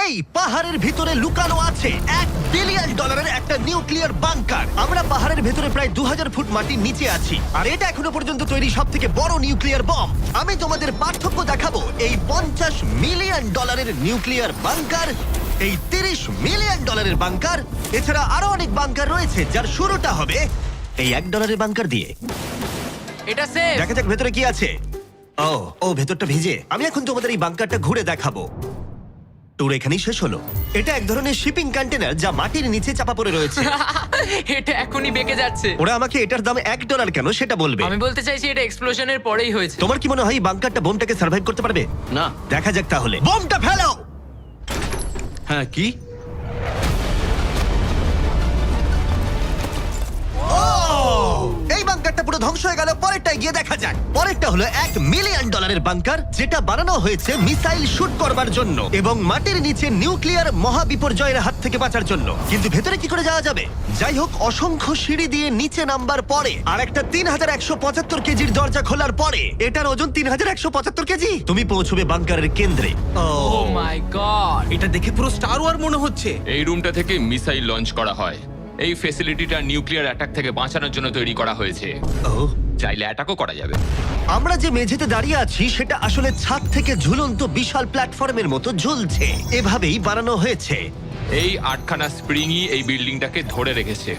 এই পাহাড়ের ভিতরে লুকানো আছে $1 বিলিয়ন একটা নিউক্লিয়ার বাংকার। আমরা পাহাড়ের ভেতরে প্রায় 2000 ফুট মাটির নিচে আছি, আর এটা এখনো পর্যন্ত তৈরি সব থেকে বড় নিউক্লিয়ার বম। আমি তোমাদের পার্থক্য দেখাবো এই $50 মিলিয়ন নিউক্লিয়ার বাংকার, এই $30 মিলিয়ন বাংকার, এছাড়া আরো অনেক বাংকার রয়েছে যার শুরুটা হবে এই $1 বাংকার দিয়ে। এটা সেফ। দেখা যাক ভেতরে কি আছে। ও ভেতরটা ভিজে। আমি এখন তোমাদের এই বাংকারটা ঘুরে দেখাবো। ট্যুর এখানেই শেষ হলো। এটা এক ধরনের শিপিং কন্টেনার যা মাটির নিচে চাপা পড়ে রয়েছে। এটা এখনই বেঁকে যাচ্ছে। ওরা আমাকে এটার দাম $1 কেন সেটা বলবে। আমি বলতে চাইছি এটা এক্সপ্লোশনের পরেই হয়েছে। তোমার কি মনে হয় এই বাংকারটা বোমটাকে সার্ভাইভ করতে পারবে? না। দেখা যাক তাহলে। বোমটা ফেলো। হ্যাঁ, কি? এই বাংকারটা পুরো ধ্বংস হয়ে গেল। পরেরটা গিয়ে দেখা যাক। পরেরটা হলো $1 মিলিয়ন বাংকার, যেটা বানানো হয়েছে মিসাইল শুট করবার জন্য এবং মাটির নিচে নিউক্লিয়ার মহাবিপর্যয়ের হাত থেকে বাঁচার জন্য। কিন্তু ভেতরে কি করে যাওয়া যাবে? যাই হোক, অসংখ্য সিঁড়ি দিয়ে নিচে নামবার পরে আর একটা 3175 কেজির দরজা খোলার পরে, এটার ওজন 3175 কেজি, তুমি পৌঁছবে বাংকারের কেন্দ্রে। ও মাই গড। এটা দেখে পুরো স্টার ওয়ার মনে হচ্ছে। এই রুমটা থেকে মিসাইল লঞ্চ করা হয়। এই ফ্যাসিলিটিটা নিউক্লিয়ার অ্যাটাক থেকে বাঁচানোর জন্য তৈরি করা হয়েছে। চাইলে অ্যাটাকও করা যাবে। আমরা যে মেঝেতে দাঁড়িয়ে আছি সেটা আসলে ছাদ থেকে ঝুলন্ত বিশাল প্ল্যাটফর্মের মতো ঝুলছে। এভাবেই বানানো হয়েছে। এই 8খানা স্প্রিংই এই বিল্ডিংটাকে ধরে রেখেছে।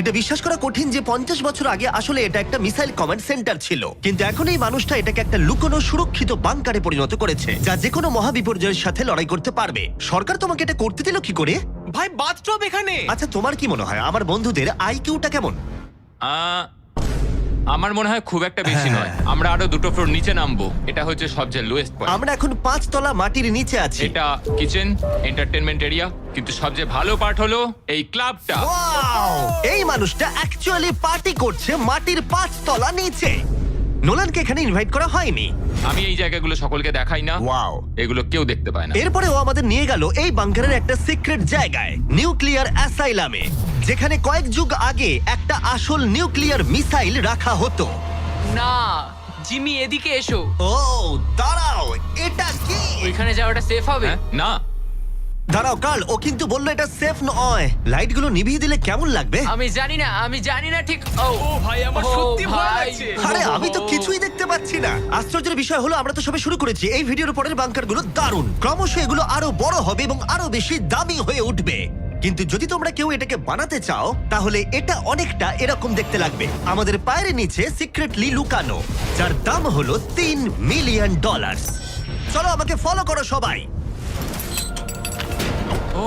এটা বিশ্বাস করা কঠিন যে 50 বছর আগে আসলে এটা একটা মিসাইল কমান্ড সেন্টার ছিল, কিন্তু এখন এই মানুষটা এটাকে একটা লুকোনো সুরক্ষিত বাংকারে পরিণত করেছে, যা যে কোনো মহাবিপর্যয়ের সাথে লড়াই করতে পারবে। সরকার তোমাকে এটা করতে দিল কি করে? ভাই, বাথটব এখানে। আচ্ছা, তোমার কি মনে হয় আমার বন্ধুদের আইকিউটা কেমন? আমার মনে হয় খুব একটা বেশি নয়। আমরা আরো 2টো ফ্লোর নিচে নামবো। এটা হচ্ছে সবচেয়ে লোয়েস্ট পয়েন্ট। আমরা এখন 5 তলা মাটির নিচে আছি। এটা কিচেন, এন্টারটেইনমেন্ট এরিয়া, কিন্তু সবচেয়ে ভালো পার্ট হলো এই ক্লাবটা। Wow! এই মানুষটা অ্যাকচুয়ালি পার্টি করছে মাটির 5 তলা নিচে। নোলানকে এখানে ইনভাইট করা হয়নি। আমি এই জায়গাগুলো সকলকে দেখাই না। Wow! এগুলো কেউ দেখতে পায় না। এরপরে ও আমাদের নিয়ে গেল এই বাংকারের একটা সিক্রেট জায়গায়, নিউক্লিয়ার অ্যাসাইলামে, যেখানে কয়েক যুগ আগে একটা আসল নিউক্লিয়ার মিসাইল রাখা হতো। না, জিমি এদিকে এসো। ও দাঁড়াও, এটা কি? ওইখানে যাওয়াটা সেফ হবে? হ্যাঁ? না। দাঁড়াও কার্ল, ও কিন্তু বললো এটা সেফ নয়। লাইটগুলো নিভিয়ে দিলে কেমন লাগবে? আমি জানি না ঠিক। ও ভাই, আমার সত্যি ভয় লাগছে। আরে আমি তো কিছুই দেখতে পাচ্ছি না। আশ্চর্যের বিষয় হলো আমরা তো সবে শুরু করেছি। এই ভিডিওর পরের বাংকারগুলো দারুণ। ক্রমশ এগুলো আরো বড় হবে এবং আরো বেশি দামি হয়ে উঠবে। কিন্তু যদি তোমরা কেউ এটাকে বানাতে চাও, তাহলে এটা অনেকটা এরকম দেখতে লাগবে। আমাদের পায়ের নিচে সিক্রেটলি লুকানো, যার দাম হলো $3 মিলিয়ন। চলো আমাকে ফলো করো সবাই। ও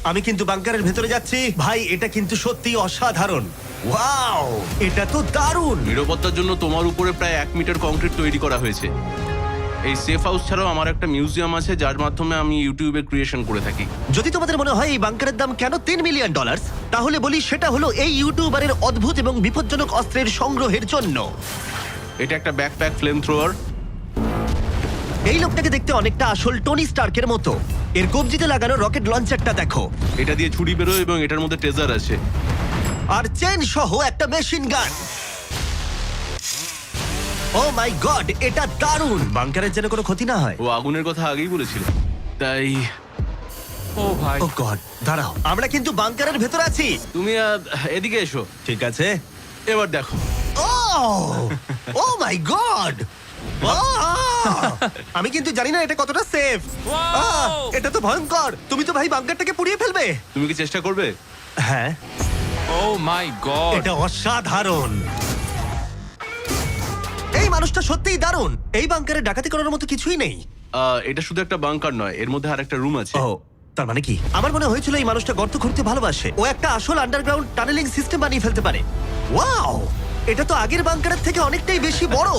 আমি কিন্তু বাংকারের ভেতরে যাচ্ছি। ভাই, এটা কিন্তু সত্যি অসাধারণ। ওয়াও, এটা তো দারুণ। নিরাপত্তার জন্য তোমার উপরে প্রায় 1 মিটার কংক্রিট তৈরি করা হয়েছে। এই সেফ হাউস ছাড়াও আমার একটা মিউজিয়াম আছে, যার মাধ্যমে আমি ইউটিউবে ক্রিয়েশন করে থাকি। যদি তোমাদের মনে হয় এই বাংকারের দাম কেন $3 মিলিয়ন, তাহলে বলি সেটা হলো এই ইউটিউবারের অদ্ভুত এবং বিপজ্জনক অস্ত্রের সংগ্রহের জন্য। এটা একটা ব্যাকপ্যাক ফ্লেম থ্রোয়ার। এই লোকটাকে দেখতে অনেকটা আসল টনি স্টার্কের মতো। এর কবজিতে লাগানো রকেট লঞ্চারটা দেখো, এটা দিয়ে ছুরি বেরোয় এবং এটার মধ্যে ট্রেজার আছে। আর চেন সহ একটা মেশিন গান। ও মাই গড, এটা দারুণ। বাংকারের যেন কোনো ক্ষতি না হয়। ও আগুনের কথা আগেই বলেছিল, তাই ও ভাই। ও গড, দাঁড়াও, আমরা কিন্তু বাংকারের ভেতর আছি। তুমি এদিকে এসো। ঠিক আছে। এবার দেখো। ও মাই গড, আমি কিন্তু জানি না এটা কতটা সেফ। এটা তো ভয়ঙ্কর। তুমি তো ভাই বাংকারটাকে পুড়িয়ে ফেলবে। তুমি কি চেষ্টা করবে? হ্যাঁ, ও মাই গড। এটা অসাধারণ। এই মানুষটা সত্যিই দারুণ। এই বাংকারে ডাকাতি করার মতো কিছুই নেই। এটা শুধু একটা বাংকার নয়, এর মধ্যে আরেকটা রুম আছে। ও, তার মানে কি? আমার মনে হয়েছিল এই মানুষটা গর্ত খুঁড়তে ভালোবাসে। ও একটা আসল আন্ডারগ্রাউন্ড টানেলিং সিস্টেম বানিয়ে ফেলতে পারে। ওয়াও, এটা তো আগের বাংকারের থেকে অনেকটাই বেশি বড়।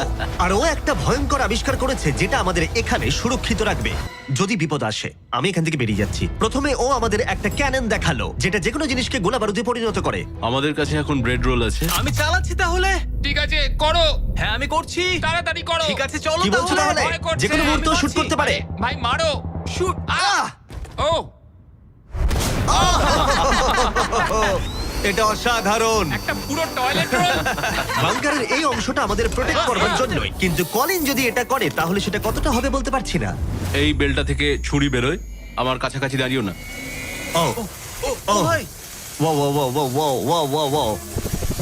আর ও একটা ভয়ঙ্কর আবিষ্কার করেছে যেটা আমাদের এখানে সুরক্ষিত রাখবে যদি বিপদ আসে। আমি এখান থেকে বেরিয়ে যাচ্ছি। প্রথমে ও আমাদের একটা ক্যানন দেখালো, যেটা যেকোনো জিনিসকে গোলা বারুদে পরিণত করে। আমাদের কাছে এখন ব্রেড রোল আছে। আমি চালাচ্ছি তাহলে। ঠিক আছে, করো। হ্যাঁ, আমি করছি। তাড়াতাড়ি করো। ঠিক আছে, চলো কি বলছো তাহলে? ভয় করছে। যেকোনো মুহূর্তে আমি শুট করছি। করতে পারে। ভাই মারো। শুট। ও এটা অসাধারণ। একটা পুরো টয়লেট রোল। বাংকারের এই অংশটা আমাদের প্রোটেক্ট করবার জন্যই, কিন্তু কলিন যদি এটা করে তাহলে সেটা কতটা হবে বলতে পারছি না। এই বেলটা থেকে ছুরি বেরোয় আমার কাছাকাছি দাঁড়িও না। ও ও ভাই ও ও ও ও ও ও ও ও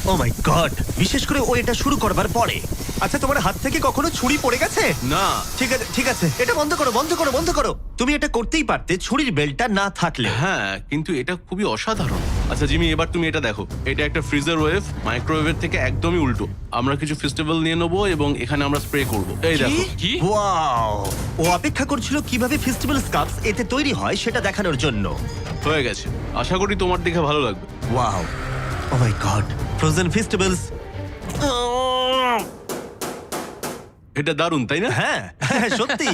ও মাই গড, বিশেষ করে ও এটা শুরু করবার পরে। আচ্ছা, তোমার হাত থেকে কখনো ছুরি পড়ে গেছে? না, ঠিক আছে ঠিক আছে, এটা বন্ধ করো বন্ধ করো বন্ধ করো। তুমি এটা করতেই পারতে ছুরির বেল্টটা না থাকলে। হ্যাঁ, কিন্তু এটা খুবই অসাধারণ। আচ্ছা জিমি, এবার তুমি এটা দেখো। এটা একটা ফ্রিজার ওয়েভ, মাইক্রোওয়েভের থেকে একদমই উল্টো। আমরা কিছু ফেস্টিভ্যাল নিয়ে নেবো এবং এখানে আমরা স্প্রে করব। এই দেখো। কি? ওয়াও, ও অপেক্ষা করছিল কিভাবে ফেস্টিভ্যাল স্কাপস এতে তৈরি হয় সেটা দেখানোর জন্য। হয়ে গেছে, আশা করি তোমার দেখে ভালো লাগবে। ওয়াও, ও মাই গড, ফ্রোজেন ফেস্টিভ্যালস। এটা দারুণ, তাই না? হ্যাঁ হ্যাঁ, সত্যি।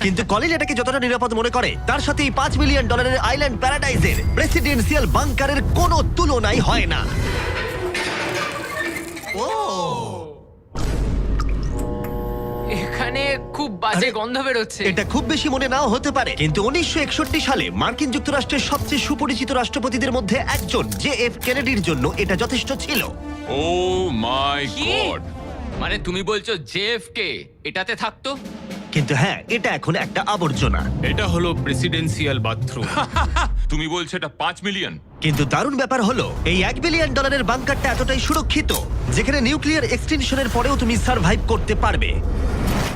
কিন্তু কলিন এটাকে যতটা নিরাপদ মনে করে, তার সাথে এই $5 মিলিয়ন আইল্যান্ড প্যারাডাইজের প্রেসিডেন্সিয়াল বাংকারের কোনো তুলনাই হয় না। ও এখানে খুব বাজে আরে, গন্ধ বেরোচ্ছে। এটা খুব বেশি মনে নাও হতে পারে, কিন্তু 1961 সালে মার্কিন যুক্তরাষ্ট্রের সবচেয়ে সুপরিচিত রাষ্ট্রপতিদের মধ্যে একজন JF কেনেডির জন্য এটা যথেষ্ট ছিল। ও মাই কি? গড! মানে তুমি বলছো জেএফকে এটাতে থাকতো? কিন্তু হ্যাঁ, এটা এখন একটা আবর্জনা। এটা হলো প্রেসিডেন্সিয়াল বাথরুম। তুমি বলছো এটা 5 মিলিয়ন? কিন্তু দারুণ ব্যাপার হলো, এই $1 বিলিয়ন বাংকারটা এতটাই সুরক্ষিত যেখানে নিউক্লিয়ার এক্সটেনশনের পরেও তুমি সার্ভাইভ করতে পারবে।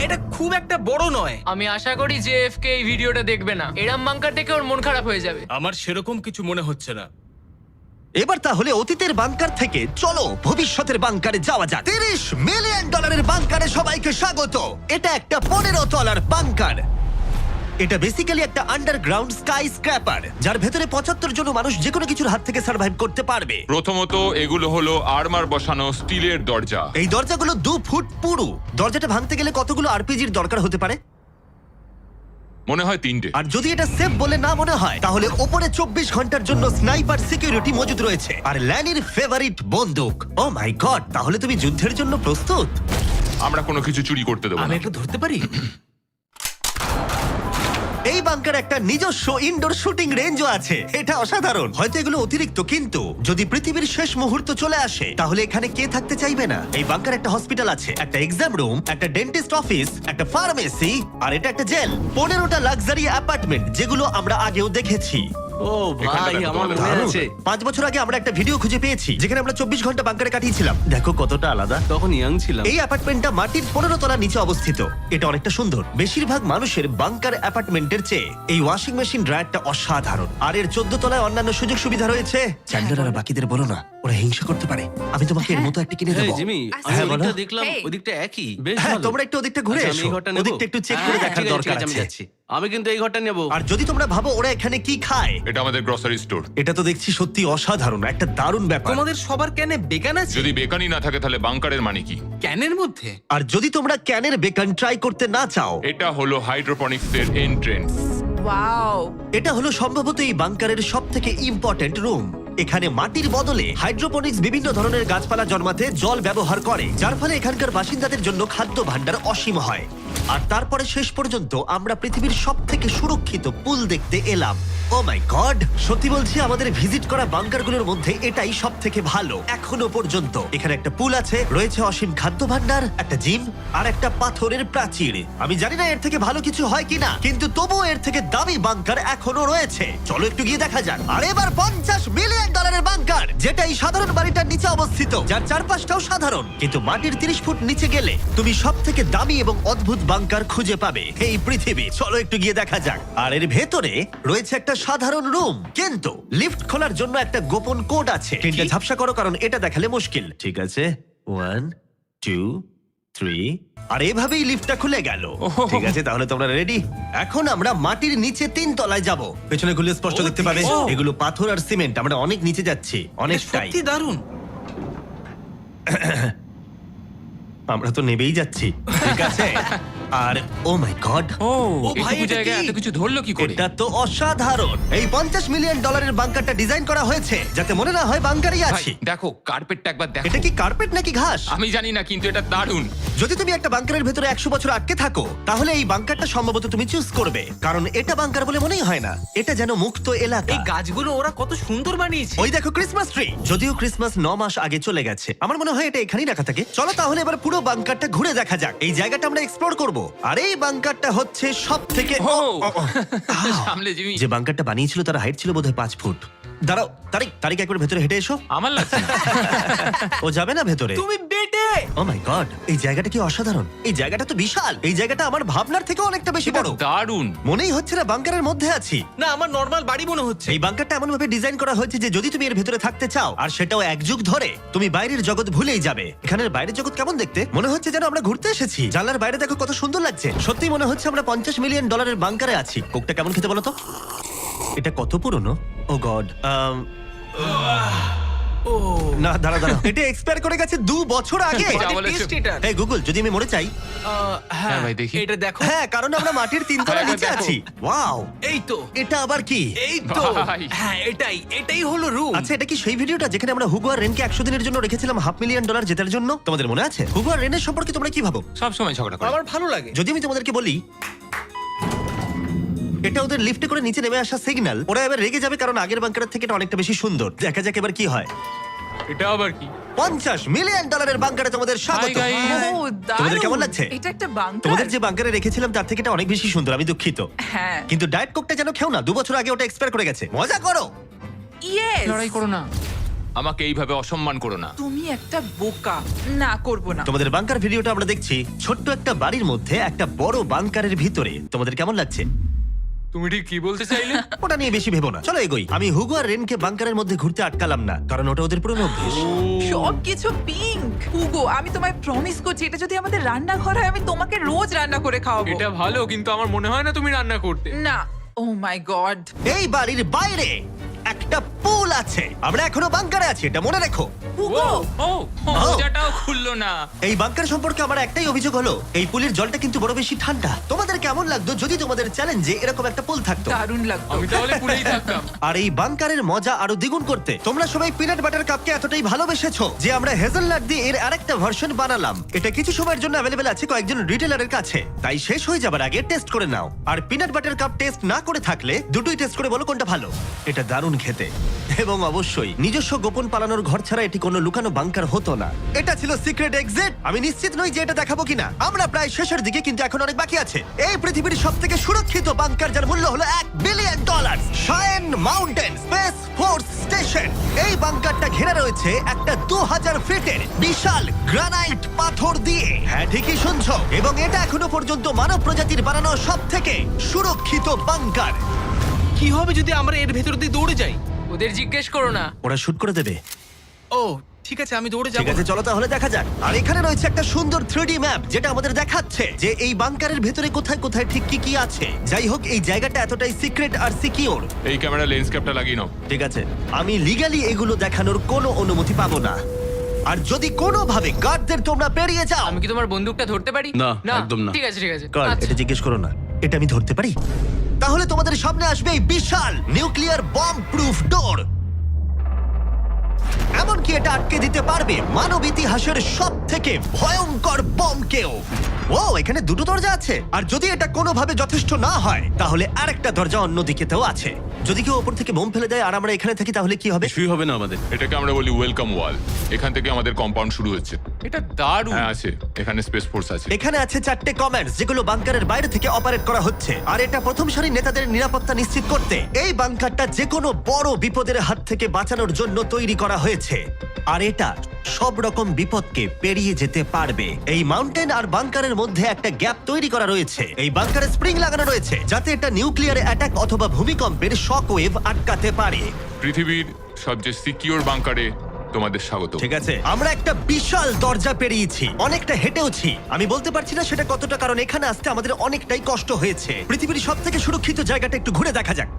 এটা খুব একটা বড় নয়। আমি আশা করি যে এফকে এই ভিডিওটা দেখবে না। এরম বাঙ্কার দেখে ওর মন খারাপ হয়ে যাবে। আমার সেরকম কিছু মনে হচ্ছে না। এবার তাহলে অতীতের বাংকার থেকে চলো ভবিষ্যতের বাংকারে যাওয়া যাক। $30 মিলিয়ন বাংকারে সবাইকে স্বাগত। এটা একটা 15 তলার বাংকার। এটা বেসিক্যালি একটা আন্ডারগ্রাউন্ড স্কাই স্ক্র্যাপার, যার ভেতরে 75 জন মানুষ যে কোনো কিছুর হাত থেকে সার্ভাইভ করতে পারবে। প্রথমত এগুলো হলো আর্মার বসানো স্টিলের দরজা। এই দরজাগুলো 2 ফুট পুরু। দরজাটা ভাঙতে গেলে কতগুলো আরপিজির দরকার হতে পারে? মনে হয় 3টে। আর যদি এটা সেফ বলে না মনে হয়, তাহলে ওপরে 24 ঘন্টার জন্য স্নাইপার সিকিউরিটি মজুদ রয়েছে। আর ল্যানির ফেভারিট বন্দুক। ও মাই গড, তাহলে তুমি যুদ্ধের জন্য প্রস্তুত? আমরা কোনো কিছু চুরি করতে দেবো আমি না। একটু ধরতে পারি? এই বাংকার একটা নিজস্ব ইনডোর শুটিং রেঞ্জও আছে। এটা অসাধারণ। হয়তো এগুলো অতিরিক্ত, কিন্তু যদি পৃথিবীর শেষ মুহূর্ত চলে আসে, তাহলে এখানে কে থাকতে চাইবে না? এই বাংকার একটা হসপিটাল আছে, একটা এক্সাম রুম, একটা ডেন্টিস্ট অফিস, একটা ফার্মেসি, আর এটা একটা জেল। 15টা লাক্সারি অ্যাপার্টমেন্ট, যেগুলো আমরা আগেও দেখেছি। ও এখানটা ভাই, দেখো, আমার তোমাদের মনে দারুণ। আছে। 5 বছর আগে আমরা একটা ভিডিও খুঁজে পেয়েছি যেখানে আমরা 24 ঘন্টা বাংকারে কাটিয়েছিলাম। দেখো কতটা আলাদা। তখন ইয়াং ছিলাম। এই অ্যাপার্টমেন্টটা মাটির 15 তলা নিচে অবস্থিত। এটা অনেকটা সুন্দর। বেশিরভাগ মানুষের বাংকার অ্যাপার্টমেন্টের চেয়ে এই ওয়াশিং মেশিন ড্রায়ারটা অসাধারণ। আর এর 14 তলায় অন্যান্য সুযোগ সুবিধা রয়েছে। চ্যান্ডেলার আর বাকিদের বলো না, ওরা হিংসা করতে পারে। আমি তোমাকে এর মতো একটা কিনে হ্যাঁ দেবো। জিমি, আমি হ্যাঁ, বলো। ওদিকটা দেখলাম, Hey. ওদিকটা একই। বেশ হ্যাঁ, ভালো। তোমরা একটু ওদিকটা ঘুরে আচ্ছা, আমি এসো। এই ঘরটা নেবো? ওদিকটা একটু চেক করে হ্যাঁ, দেখার ঠিক আছে, দরকার ঠিক আছে, আমি আছে। যাচ্ছি। আমি কিন্তু এই ঘরটা নেবো। আর যদি তোমরা ভাবো ওরা এখানে কি খায়, এটা আমাদের গ্রসারি স্টোর। এটা তো দেখছি সত্যি অসাধারণ, একটা দারুণ ব্যাপার। তোমাদের সবার ক্যানে বেগান আছে? যদি বেকানি না থাকে তাহলে বাংকারের মানে কি? ক্যানের মধ্যে? আর যদি তোমরা ক্যানের বেকন ট্রাই করতে না চাও, এটা হলো হাইড্রোপনিক্সের এন্ট্রেন্স। ওয়াও, এটা হলো সম্ভবত এই বাংকারের সব থেকে ইম্পর্টেন্ট রুম। এখানে মাটির বদলে হাইড্রোপনিক্স বিভিন্ন ধরনের গাছপালা জন্মাতে জল ব্যবহার করে, যার ফলে এখানকার বাসিন্দাদের জন্য খাদ্য ভাণ্ডার অসীম হয়। আর তারপরে শেষ পর্যন্ত আমরা পৃথিবীর সব থেকে সুরক্ষিত পুল দেখতে এলাম। ও মাই গড, সত্যি বলছি, আমাদের ভিজিট করা বাংকারগুলোর মধ্যে এটাই সব থেকে ভালো এখনো পর্যন্ত। এখানে একটা পুল আছে, রয়েছে অসীম খাদ্য ভাণ্ডার, একটা জিম, আর একটা পাথরের প্রাচীর। আমি জানি না এর থেকে ভালো কিছু হয় কিনা, কিন্তু তবুও এর থেকে দামি বাংকার এখনো রয়েছে। চলো একটু গিয়ে দেখা যাক। আর এবার $50 মিলিয়ন বাংকার, যেটা এই সাধারণ বাড়িটার নিচে অবস্থিত, যার চারপাশটাও সাধারণ, কিন্তু মাটির 30 ফুট নিচে গেলে তুমি সব থেকে দামি এবং অদ্ভুত বাংকার খুঁজে পাবে এই পৃথিবী। চলো একটু গিয়ে দেখা যাক। আর এর ভেতরে রয়েছে একটা সাধারণ রুম, কিন্তু লিফট খোলার জন্য একটা গোপন কোড আছে। তিনটা ঝাপসা করো, কারণ এটা দেখালে মুশকিল। ঠিক আছে, 1 2 3, আর এভাবেই লিফটটা খুলে গেল। ঠিক আছে, তাহলে তোমরা রেডি? এখন আমরা মাটির নিচে 3 তলায় যাব। পেছনে খুলে স্পষ্ট দেখতে পাবে এগুলো পাথর আর সিমেন্ট। আমরা অনেক নিচে যাচ্ছি, এটা অনেকটাই। সত্যি দারুণ। আমরা তো নেবেই যাচ্ছি। ঠিক আছে। আর ও মাই গড, ও এটুকু ভাই, এটা জায়গায় কি? এত কিছু ধরলো কি করে? এটা তো অসাধারণ। এই $50 মিলিয়ন বাংকারটা ডিজাইন করা হয়েছে যাতে মনে না হয় বাংকারই ভাই, আছি। দেখো কার্পেটটা একবার দেখো। এটা কি কার্পেট নাকি ঘাস? আমি জানি না, কিন্তু এটা দারুণ। যদি তুমি একটা বাংকারের ভেতরে 100 বছর আটকে থাকো, তাহলে এই বাংকারটা সম্ভবত তুমি চুজ করবে, কারণ এটা বাংকার বলে মনেই হয় না। এটা যেন মুক্ত এলাকা। এই গাছগুলো ওরা কত সুন্দর বানিয়েছে। ওই দেখো ক্রিসমাস ট্রি। যদিও ক্রিসমাস 9 মাস আগে চলে গেছে, আমার মনে হয় এটা এখানেই রাখা থাকে। চলো তাহলে এবার পুরো বাংকারটা ঘুরে দেখা যাক। এই জায়গাটা আমরা এক্সপ্লোর করব। আর এই বাংকারটা হচ্ছে সব থেকে ও সামলে জিমি। যে বাংকারটা বানিয়েছিল তার হাইট ছিল বোধহয় 5 ফুট। দাঁড়াও, তারিক একবার ভেতরে হেঁটে এসো। আমার লাগছে না। ও যাবে না ভেতরে? তুমি বেটে। ও মাই গড, এই জায়গাটা কি অসাধারণ! এই জায়গাটা তো বিশাল। এই জায়গাটা আমার ভাবনার থেকে অনেকটা বেশি এটা বড়। দারুণ। মনেই হচ্ছে না বাংকারের মধ্যে আছি। না, আমার নর্মাল বাড়ি মনে হচ্ছে। এই বাংকারটা এমন ভাবে ডিজাইন করা হয়েছে যে যদি তুমি এর ভেতরে থাকতে চাও, আর সেটাও 1 যুগ ধরে, তুমি বাইরের জগৎ ভুলেই যাবে। এখানের বাইরের জগৎ কেমন দেখতে? মনে হচ্ছে যেন আমরা ঘুরতে এসেছি। জানলার বাইরে দেখো কত সুন্দর লাগছে। সত্যি মনে হচ্ছে আমরা $50 মিলিয়ন বাংকারে আছি। কোকটা কেমন খেতে বলো তো? এটা কত পুরনো! ও গড। না, দাঁড়া। এটা এক্সপায়ার করে গেছে 2 বছর আগে। যা বলেছো। টেস্ট এটা। এই গুগল, যদি আমি মরে চাই? হ্যাঁ ভাই, দেখি। এটা দেখো। হ্যাঁ, কারণ আমরা মাটির 3 তলা হ্যাঁ, নিচে দেখো। আছি। ওয়াও, এই তো, এটা আবার কি? এই তো। ভাই। হ্যাঁ, এটাই হলো রুম। আচ্ছা, এটা কি সেই ভিডিওটা যেখানে আমরা হুগো আর রেনকে 100 দিনের জন্য রেখেছিলাম $500,000 জেতার জন্য? তোমাদের মনে আছে? হুগো আর রেনের সম্পর্কে তোমরা কি ভাবো? সব সময় ঝগড়া করে। আমার ভালো লাগে। যদি আমি তোমাদেরকে বলি এটা ওদের লিফটে করে নিচে নেমে আসা সিগন্যাল, ওরা এবার রেগে যাবে কারণ আগের বাংকারের থেকে এটা অনেকটা বেশি সুন্দর। দেখা যাক এবার কি হয়। এটা আবার কি? $50 মিলিয়ন বাংকারে তোমাদের স্বাগত। Hi, guys. ও, দারুণ। তোমাদের কেমন লাগছে? এটা একটা বাংকার। তোমাদের যে বাংকারে রেখেছিলাম তার থেকে এটা অনেক বেশি সুন্দর, আমি দুঃখিত। হ্যাঁ। কিন্তু ডায়েট কোকটা যেন খেও না, 2 বছর আগে ওটা এক্সপায়ার করে গেছে। মজা করো। ইয়েস। লড়াই করো না, আমাকে এইভাবে অসম্মান করো না। তুমি একটা বোকা। না, করব না। তোমাদের বাংকার ভিডিওটা আমরা দেখছি। ছোট্ট একটা বাড়ির মধ্যে একটা বড় বাংকারের ভিতরে। তোমাদের কেমন লাগছে? তুমি ঠিক কি বলতে চাইলে? ওটা নিয়ে বেশি ভেবো না, চলো এগোই। আমি হুগো আর রেনকে বাংকারের মধ্যে ঘুরতে আটকালাম না, কারণ ওটা ওদের পুরনো অভ্যেস। সবকিছু পিঙ্ক। হুগো, আমি তোমায় প্রমিস করছি, এটা যদি আমাদের রান্নাঘর হয় আমি তোমাকে রোজ রান্না করে খাওয়াবো। এটা ভালো, কিন্তু আমার মনে হয় না তুমি রান্না করতে। না। ও মাই গড। এই বাড়ির বাইরে একটা পুল আছে। আমরা এখনো বাংকারে আছি, এটা মনে রেখো। হুগো, ও মোজাটাও খুললো না। এই বাংকার সম্পর্কে আমার একটাই অভিযোগ হলো, এই পুলের জলটা কিন্তু বড় বেশি ঠান্ডা। তোমাদের কেমন লাগতো যদি তোমাদের চ্যালেঞ্জে এরকম একটা পুল থাকতো? দারুণ লাগতো। আমি তাহলে পুরেই থাকতাম। আর এই বাংকারের মজা আরো দ্বিগুণ করতে তোমরা সবাই পিনাট বাটার কাপকে এতটাই ভালোবেসেছো যে আমরা হেজেলনাট দিয়ে এর আরেকটা ভার্সন বানালাম। এটা কিছু সময়ের জন্য অ্যাভেলেবেল আছে কয়েকজন রিটেলারের কাছে, তাই শেষ হয়ে যাবার আগে টেস্ট করে নাও। আর পিনাট বাটার কাপ টেস্ট না করে থাকলে দুটোই টেস্ট করে বলো কোনটা ভালো। এটা দারুণ খেতে, এবং অবশ্যই নিজস্ব গোপন পালানোর ঘর ছাড়া এটি কোনো লুকানো বাংকার হতো না। এটা ছিল সিক্রেট এক্সিট। আমি নিশ্চিত নই যে এটা দেখাবো কিনা। আমরা প্রায় শেষের দিকে, কিন্তু এখন অনেক বাকি আছে। এই পৃথিবীর সবথেকে সুরক্ষিত বাংকার, যার মূল্য হলো $1 billion. শায়েন mountain space force station. এই বাংকারটা ঘেরা রয়েছে একটা 2000 ফিটের বিশাল গ্রানাইট পাথর দিয়ে। হ্যাঁ, ঠিকই শুনছো। এবং এটা এখনো পর্যন্ত মানব প্রজাতির বানানো সবথেকে সুরক্ষিত বাংকার। কি হবে যদি আমরা এর ভেতর দিয়ে দৌড়ে যাই? ওদের জিজ্ঞেস করো না। ওরা শুট করে দেবে। ও, ঠিক আছে, আমি দৌড়ে ঠিক যাবো। আছে, চলো তাহলে দেখা যাক। আর এখানে রয়েছে একটা সুন্দর 3D ম্যাপ, যেটা আমাদের দেখাচ্ছে যে এই বাংকারের ভেতরে কোথায় কোথায় ঠিক কি কি আছে। যাই হোক, এই জায়গাটা এতটাই সিক্রেট আর সিকিউর। এই ক্যামেরা লেন্স ক্যাপটা লাগিয়ে নাও। ঠিক আছে, আমি লিগ্যালি এগুলো দেখানোর কোনো অনুমতি পাবো না। আর যদি কোনোভাবে গার্ডদের তোমরা পেরিয়ে যাও, আমি কি তোমার বন্দুকটা ধরতে পারি? না, একদম না। ঠিক আছে ঠিক আছে। গার্ড, আচ্ছা। এটা জিজ্ঞেস করো না। এটা আমি ধরতে পারি? তাহলে তোমাদের সামনে আসবে এই বিশাল নিউক্লিয়ার বম্ব প্রুফ ডোর। এমনকি এটা আটকে দিতে পারবে মানব ইতিহাসের সবথেকে ভয়ঙ্কর বমকেও। ও, এখানে 2টো দরজা আছে। আর যদি এটা কোনোভাবে যথেষ্ট না হয়, তাহলে আরেকটা দরজা অন্যদিকেতেও আছে। যদি কেউ ওপর থেকে বোম ফেলে দেয় আর আমরা এখানে থাকি, তাহলে কি হবে? কিছুই হবে না আমাদের। এটাকে আমরা বলি ওয়েলকাম ওয়াল। এখান থেকে আমাদের কম্পাউন্ড শুরু হচ্ছে। এটা দারুণ। হ্যাঁ আছে, এখানে স্পেস ফোর্স আছে। এখানে আছে 4টে কমান্ডস, যেগুলো বাংকারের বাইরে থেকে অপারেট করা হচ্ছে। আর এটা প্রথম সারির নেতাদের নিরাপত্তা নিশ্চিত করতে। এই বাংকারটা যে কোনো বড় বিপদের হাত থেকে বাঁচানোর জন্য তৈরি করা হয়েছে। আর এটা সব রকম বিপদকে পেরিয়ে যেতে পারবে। এই মাউন্টেন আর বাংকারের মধ্যে একটা গ্যাপ তৈরি করা রয়েছে। এই বাংকারে স্প্রিং লাগানো রয়েছে, যাতে এটা নিউক্লিয়ার অ্যাটাক অথবা ভূমিকম্পের শক ওয়েভ আটকাতে পারে। পৃথিবীর সবচেয়ে সিকিউর বাংকারে তোমাদের স্বাগত। ঠিক আছে, আমরা একটা বিশাল দরজা পেরিয়েছি, অনেকটা হেঁটেওছি। আমি বলতে পারছি না সেটা কতটা, কারণ এখানে আসতে আমাদের অনেকটাই কষ্ট হয়েছে। পৃথিবীর সবথেকে সুরক্ষিত জায়গাটা একটু ঘুরে দেখা যাক।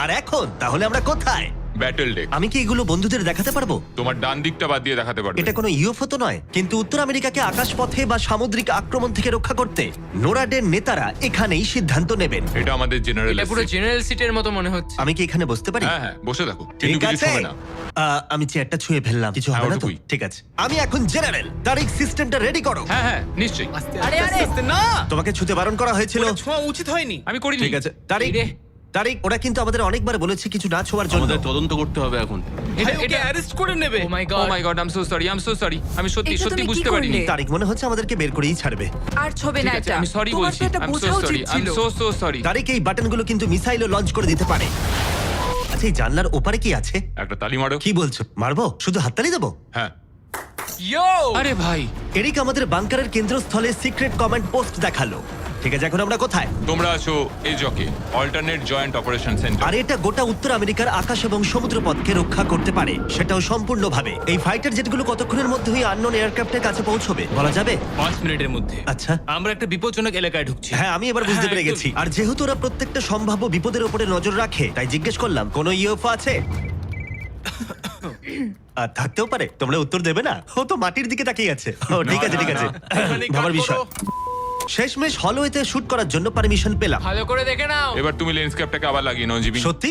আর এখন তাহলে আমরা কোথায়? Battle deck. আমি কি এগুলো বন্ধুদের দেখাতে পারবো? তোমার ডান দিকটা বাদ দিয়ে দেখাতে পারবে। এটা কোনো ইউএফও তো নয়, কিন্তু উত্তর আমেরিকাকে আকাশপথে বা সামুদ্রিক আক্রমণ থেকে রক্ষা করতে নোরাডের নেতারা এখানেই সিদ্ধান্ত নেবেন। এটা আমাদের জেনারেল। এটা পুরো জেনারেল সিটের মতো মনে হচ্ছে। আমি কি এখানে বসতে পারি? হ্যাঁ হ্যাঁ, বসে থাকো। ঠিক কিন্তু কিছু আছে। হবে না। আমি চেয়ারটা ছুঁয়ে ফেললাম, কিছু হ্যাঁ, হবে না তো? ওটুকুই। ঠিক আছে, আমি এখন জেনারেল। তারিখ, সিস্টেমটা রেডি করো। হ্যাঁ হ্যাঁ, নিশ্চয়ই। আস্তে আরে, আস্তে আরে। আস্তে, না, তোমাকে ছুতে বারণ করা হয়েছিল। ওটা ছোঁয়া উচিত হয়নি। আমি করিনি। ঠিক আছে, তারিখ, এই রে। তারিক, ওরা কিন্তু আমাদের অনেকবার বলেছে কিছু না ছোঁয়ার জন্য। আমাদের তদন্ত করতে হবে এখন। ভাই ওকে অ্যারেস্ট করে নেবে। Oh my oh God my God, I am so sorry. আমি সত্যি এটা সত্যি তুমি কি বুঝতে করলে? পারিনি। তারিক, মনে হচ্ছে আমাদেরকে বের করেই ছাড়বে। আর ছবে না ঠিক আছে, এটা আমি সরি তোমার বলছি। তো এটা আই এম বোঝা সো উচিত সরি, আই এম ছিল। So sorry. তারিক, এই বাটনগুলো কিন্তু মিসাইলও লঞ্চ করে দিতে পারে। আচ্ছা, এই জানলার ওপারে কি আছে? একটা তালি মারো। কি বলছো, মারবো? শুধু হাততালি দেবো? হ্যাঁ। ইয়ো আরে ভাই, এরিক আমাদের বাংকারের কেন্দ্রস্থলে সিক্রেট কমান্ড পোস্ট দেখালো। ঠিক আছে, এখন আমরা কোথায়? তোমরা আছো এই জকে, অল্টারনেট জয়েন্ট অপারেশন সেন্টার। আর এটা গোটা উত্তর আমেরিকার আকাশ এবং সমুদ্র পথকে রক্ষা করতে পারে, সেটাও সম্পূর্ণভাবে। এই ফাইটার জেটগুলো কতক্ষণের মধ্যে ওই আননোন এয়ারক্রাফটের কাছে পৌঁছবে বলা যাবে? 5 মিনিটের মধ্যে। আচ্ছা। আমরা একটা বিপজ্জনক এলাকায় ঢুকছি। হ্যাঁ, আমি এবার বুঝতে হ্যাঁ, পেরে গেছি। আর যেহেতু ওরা প্রত্যেকটা সম্ভাব্য বিপদের উপরে নজর রাখে, তাই জিজ্ঞেস করলাম কোনো ইউএফও আছে। আর থাকতেও পারে, তোমরা উত্তর দেবে না? ও তো মাটির দিকে তাকিয়ে আছে। ও ঠিক আছে, ঠিক আছে, এখানে ভাবার কাট বিষয়। করো। শেষমেশ হলওয়েতে শুট করার জন্য পারমিশন পেলাম। ভালো করে দেখে নাও। এবার তুমি লেন্স ক্যাপটাকে আবার লাগিয়ে নাও জিমি। সত্যি?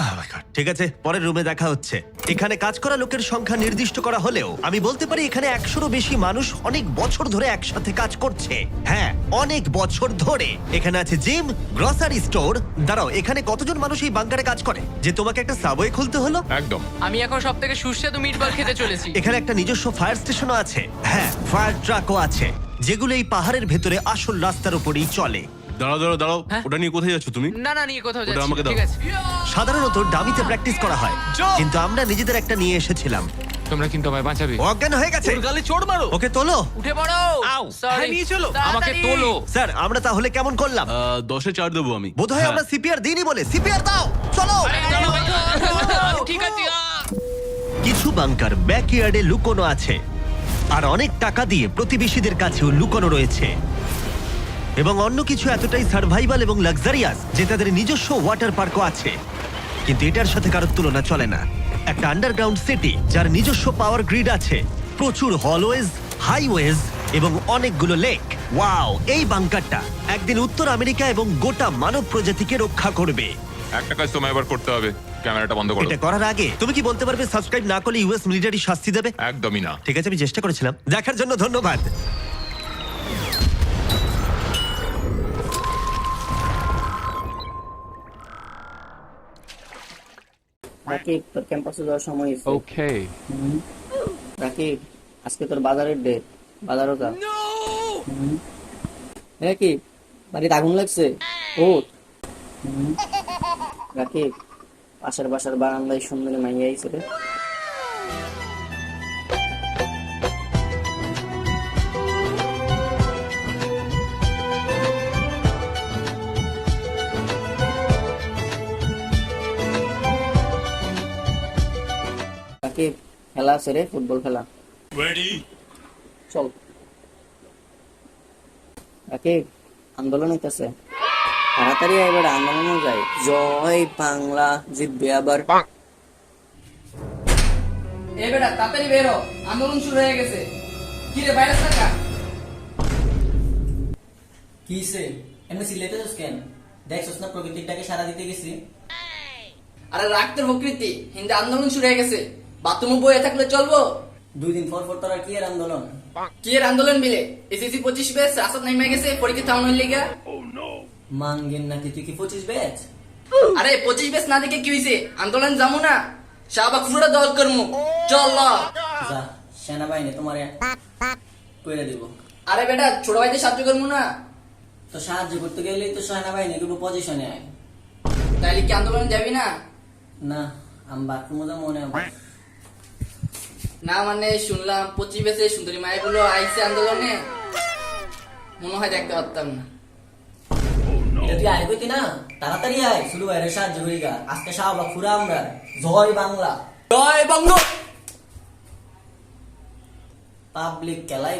Oh my God, ঠিক আছে, পরের রুমে দেখা হচ্ছে। এখানে কাজ করা লোকের সংখ্যা নির্দিষ্ট করা হলেও আমি বলতে পারি এখানে 100-রও বেশি মানুষ অনেক বছর ধরে একসাথে কাজ করছে। হ্যাঁ, অনেক বছর ধরে। এখানে আছে জিম, গ্রসারি স্টোর। দাঁড়াও, এখানে কতজন মানুষ এই বাংকারে কাজ করে যে তোমাকে একটা সাবওয়ে খুলতে হলো? একদম। আমি এখন সব থেকে সুস্বাদু মিটবল খেতে চলেছি। এখানে একটা নিজস্ব ফায়ার স্টেশনও আছে। হ্যাঁ, ফায়ার ট্রাকও আছে, যেগুলো এই পাহাড়ের ভেতরে আসল রাস্তার উপরেই চলে। দাঁড়াও, হ্যাঁ? ওটা নিয়ে কোথায় যাচ্ছ তুমি? না নিয়ে কোথাও ওটা যাচ্ছি আমাকে না, দাও। ঠিক আছে। সাধারণত ডামিতে প্র্যাকটিস করা হয়, কিন্তু আমরা নিজেদের একটা নিয়ে এসেছিলাম। তোমরা কিন্তু আমায় বাঁচাবে। ও অজ্ঞান হয়ে গেছে। ওর গালে চড় মারো। ওকে তোলো। উঠে পড়ো। আউ, Sorry. হ্যাঁ, নিয়ে চলো। আমাকে তাড়াতাড়ি। তোলো। স্যার, আমরা তাহলে কেমন করলাম? 10-এ 4 দেবো আমি। বোধহয় হ্যাঁ। আমরা সিপিআর দিইনি বলে। সিপিআর দাও, চলো। ঠিক আছে। কিছু বাংকার ব্যাকইয়ার্ডে লুকোনো আছে, আর অনেক টাকা দিয়ে প্রতিবেশীদের কাছেও লুকোনো রয়েছে। এবং অন্য কিছু এতটাই সার্ভাইভাল এবং লাক্সারিয়াস যে তাদের নিজস্ব ওয়াটার পার্কও আছে। কিন্তু এটার সাথে কারোর তুলনা চলে না। একটা আন্ডারগ্রাউন্ড সিটি যার নিজস্ব পাওয়ার গ্রিড আছে, প্রচুর হলওয়েজ, হাইওয়েজ এবং অনেকগুলো লেক। ওয়াও, এই বাংকারটা একদিন উত্তর আমেরিকা এবং গোটা মানব প্রজাতিকে রক্ষা করবে। একটা কাজ তোমায় এবার করতে হবে, ক্যামেরাটা বন্ধ করো। এটা করার আগে তুমি কি বলতে পারবে সাবস্ক্রাইব না করলে ইউএস মিলিটারি শাস্তি দেবে? একদমই না। ঠিক আছে, আমি চেষ্টা করেছিলাম। দেখার জন্য ধন্যবাদ। রাকিব, তোর ক্যাম্পাসে যাওয়ার সময় হয়েছে। ওকে। রাকিব, আজকে তোর বাজারের ডেট। বাজারও যা। রাকিব, বাড়িতে আগুন লাগছে। ওঠ। রাকিব, পাশের বাসার বারান্দায় সুন্দরী মাইয়া আইছে রে। রাকিব, খেলা আছে রে, ফুটবল খেলা। চল। রাকিব, আন্দোলন হইতেছে, তাড়াতাড়ি এবার আন্দোলনে যাই। জয় বাংলা জিতবে আবার। এ বেটা তাড়াতাড়ি বেরো, আন্দোলন শুরু হয়ে গেছে। কি রে ভাইরাস টাকা? কিসে এমনি সিলেটেছিস কেন? দেখছস না প্রকৃতির ডাকে সারা দিতে গেছি। আরে রাখতে প্রকৃতি, হিন্দু আন্দোলন শুরু হয়ে গেছে। বাথরুমে বয়ে থাকলে চলবো? 2 দিন পর পর তোরা কি এর আন্দোলন? কি এর আন্দোলন মিলে? এসএসসি 25 ব্যাচ রাস্তা নেমে গেছে পরীক্ষা থামানোর লিগা। মাঙ্গেন নাকি তুই কি 25 ব্যাচ? আরে 25 ব্যাচ না দেখে কি হইছে? আন্দোলন যামু না, শাহবাগ পুরোটা দল করমু। চল ল। যা, সেনাবাহিনী তোমারে কইরা দিব। আরে বেটা ছোট ভাইদের সাহায্য করমু না? তো সাহায্য করতে গেলেই তো সেনাবাহিনী কিন্তু পজিশনে আয়। তাইলে কি আন্দোলন যাবি না? না, আমি বাথরুমে যা মনে হবে। না মানে শুনলাম 25 ব্যাচে সুন্দরী মায়েরগুলো আইছে আন্দোলনে, মনে হয় দেখতে পারতাম না। এটা তুই আয় কইতি না, তাড়াতাড়ি আয়, শুরু বাইরে সাহায্য করি গা। আজকে শাহবাগ পুরা আমরা। জয় বাংলা। জয় বঙ্গ। পাবলিক খেলাই